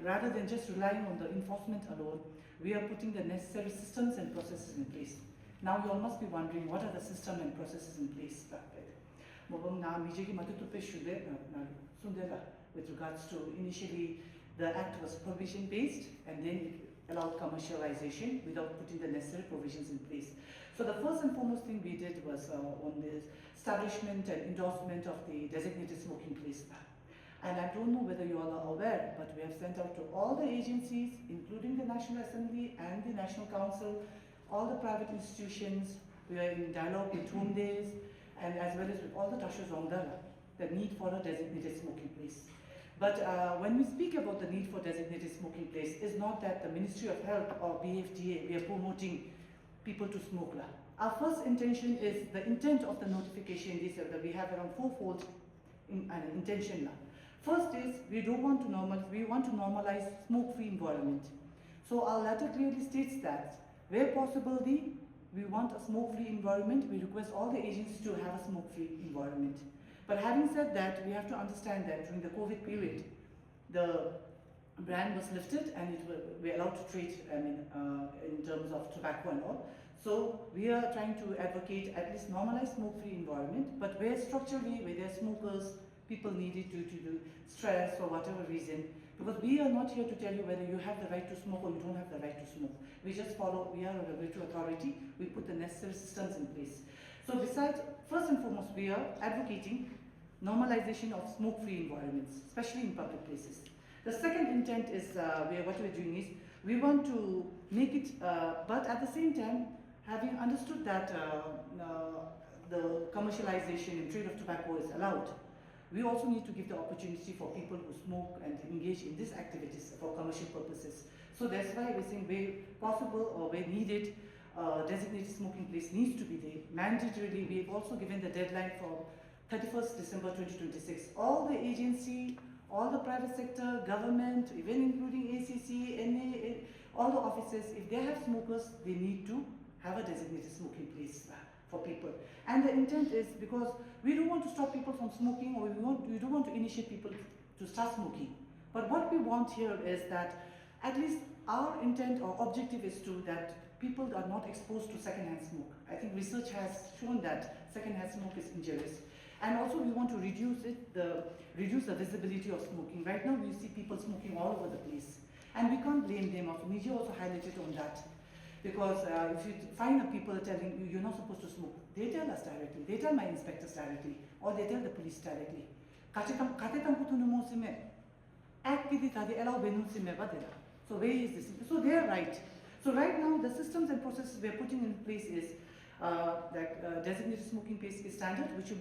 rather than just relying on the enforcement alone, we are putting the necessary systems and processes in place. Now you all must be wondering, what are the systems and processes in place? With regards to initially the act was provision based and then it allowed commercialization without putting the necessary provisions in place. So the first and foremost thing we did was on the establishment and endorsement of the designated smoking place. And I don't know whether you all are aware, but we have sent out to all the agencies, including the National Assembly and the National Council, all the private institutions. We are in dialogue with Home Days and as well as with all the Tashos Ongdala, the need for a designated smoking place. But when we speak about the need for designated smoking place, it's not that the Ministry of Health or BFDA, we are promoting people to smoke. Our first intention is the intent of the notification. This that we have around fourfold intention. First is we want to normalize smoke-free environment. So our letter clearly states that where possible we want a smoke-free environment. We request all the agencies to have a smoke-free environment. But having said that, we have to understand that during the COVID period, the ban was lifted and we're allowed to trade, in terms of tobacco and all. So we are trying to advocate at least normalize smoke-free environment, but where structurally, where there are smokers, people need it due to the stress or whatever reason, because we are not here to tell you whether you have the right to smoke or you don't have the right to smoke. We just follow, we are a regulatory authority, we put the necessary systems in place. So besides, first and foremost, we are advocating normalization of smoke-free environments, especially in public places. The second intent is, what we're doing is, we want to make it, but at the same time, having understood that the commercialization and trade of tobacco is allowed, we also need to give the opportunity for people who smoke and engage in these activities for commercial purposes. So that's why we're saying where possible or where needed, designated smoking place needs to be there. Mandatorily, we've also given the deadline for 31st December 2026. All the agency, all the private sector, government, even including ACC, NA, all the offices, if they have smokers, they need to have a designated smoking place for people. And the intent is because we don't want to stop people from smoking, or we don't want to initiate people to start smoking. But what we want here is that at least our intent or objective is that people are not exposed to secondhand smoke. I think research has shown that secondhand smoke is injurious. And also we want to reduce the visibility of smoking. Right now we see people smoking all over the place. And we can't blame them. Also, Niji also highlighted on that. Because if you find people telling you you're not supposed to smoke, they tell us directly, they tell my inspectors directly, or they tell the police directly. So where is this? So they are right. So right now the systems and processes we are putting in place is designated smoking place is standard, which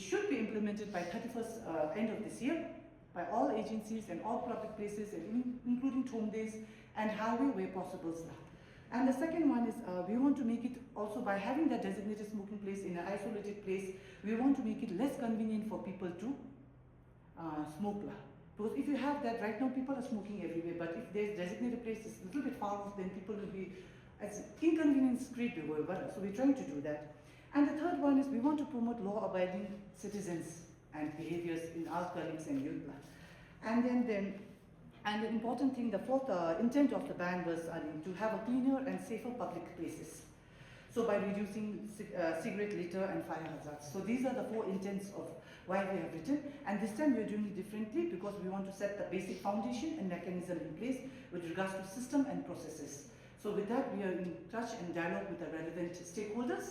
should be implemented by 31st end of this year by all agencies and all public places, and including home days and highway where possible. And the second one is we want to make it also by having that designated smoking place in an isolated place, we want to make it less convenient for people to smoke. Because if you have that, right now people are smoking everywhere, but if there's designated places a little bit far off, then people will be as inconvenience create. So we're trying to do that. And the third one is we want to promote law-abiding citizens and behaviors in our colleagues and youth. And the important thing, the fourth intent of the ban was to have a cleaner and safer public places. So by reducing cigarette litter and fire hazards. So these are the four intents of why we have written. And this time we are doing it differently because we want to set the basic foundation and mechanism in place with regards to system and processes. So with that, we are in touch and dialogue with the relevant stakeholders.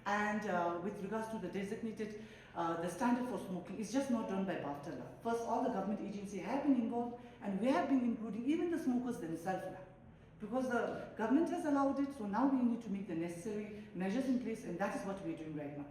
And with regards to the designated, the standard for smoking is just not done by BFDA. First, all the government agencies have been involved, and we have been including even the smokers themselves. Because the government has allowed it, so now we need to make the necessary measures in place, and that is what we are doing right now.